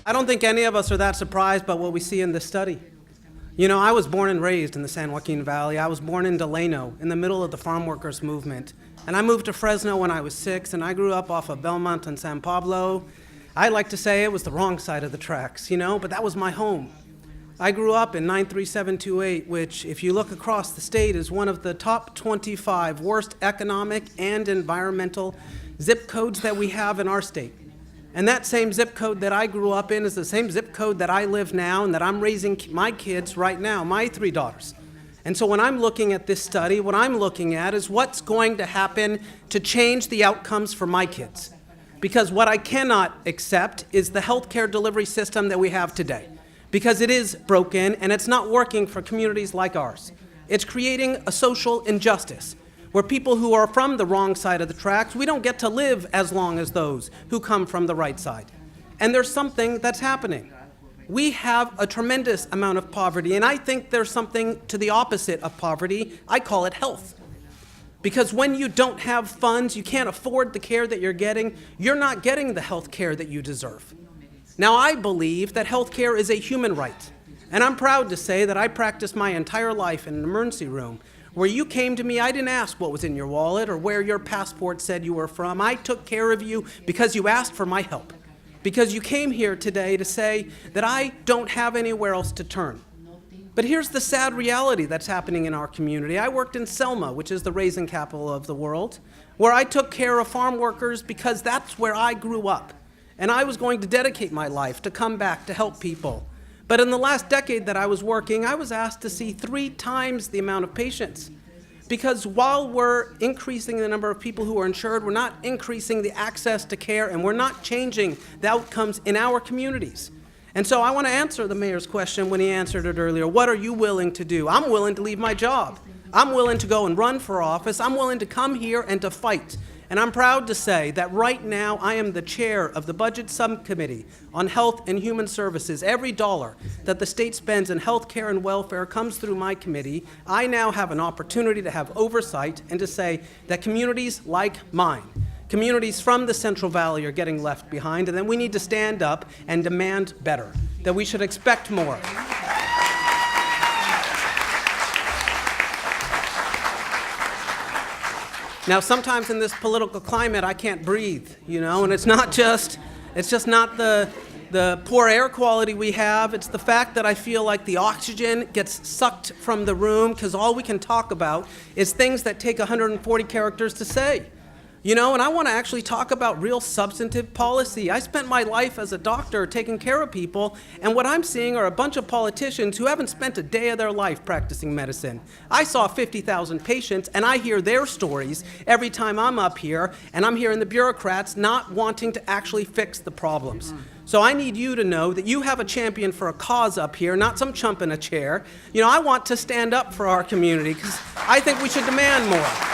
I don't think any of us are that surprised by what we see in this study. You know, I was born and raised in the San Joaquin Valley. I was born in Delano, in the middle of the farm workers movement. And I moved to Fresno when I was 6, and I grew up off of Belmont and San Pablo. I like to say it was the wrong side of the tracks, you know, but that was my home. I grew up in 93728, which, if you look across the state, is one of the top 25 worst economic and environmental zip codes that we have in our state. And that same zip code that I grew up in is the same zip code that I live now and that I'm raising my kids right now, my 3 daughters. And so when I'm looking at this study, what I'm looking at is what's going to happen to change the outcomes for my kids. Because what I cannot accept is the healthcare delivery system that we have today. Because it is broken and it's not working for communities like ours. It's creating a social injustice where people who are from the wrong side of the tracks, we don't get to live as long as those who come from the right side. And there's something that's happening. We have a tremendous amount of poverty, and I think there's something to the opposite of poverty. I call it health. Because when you don't have funds, you can't afford the care that you're getting, you're not getting the health care that you deserve. Now, I believe that health care is a human right, and I'm proud to say that I practiced my entire life in an emergency room. Where you came to me, I didn't ask what was in your wallet or where your passport said you were from. I took care of you because you asked for my help. Because you came here today to say that I don't have anywhere else to turn. But here's the sad reality that's happening in our community. I worked in Selma, which is the raisin capital of the world, where I took care of farm workers because that's where I grew up. And I was going to dedicate my life to come back to help people. But in the last decade that I was working, I was asked to see 3 times the amount of patients. Because while we're increasing the number of people who are insured, we're not increasing the access to care, and we're not changing the outcomes in our communities. And so I want to answer the mayor's question when he answered it earlier. What are you willing to do? I'm willing to leave my job. I'm willing to go and run for office. I'm willing to come here and to fight. And I'm proud to say that right now I am the chair of the Budget Subcommittee on Health and Human Services. Every dollar that the state spends in health care and welfare comes through my committee. I now have an opportunity to have oversight and to say that communities like mine, communities from the Central Valley, are getting left behind, and then we need to stand up and demand better, that we should expect more. Now, sometimes in this political climate, I can't breathe, you know, and it's just not the poor air quality we have. It's the fact that I feel like the oxygen gets sucked from the room because all we can talk about is things that take 140 characters to say. You know, and I want to actually talk about real substantive policy. I spent my life as a doctor taking care of people, and what I'm seeing are a bunch of politicians who haven't spent a day of their life practicing medicine. I saw 50,000 patients, and I hear their stories every time I'm up here, and I'm hearing the bureaucrats not wanting to actually fix the problems. So I need you to know that you have a champion for a cause up here, not some chump in a chair. You know, I want to stand up for our community because I think we should demand more.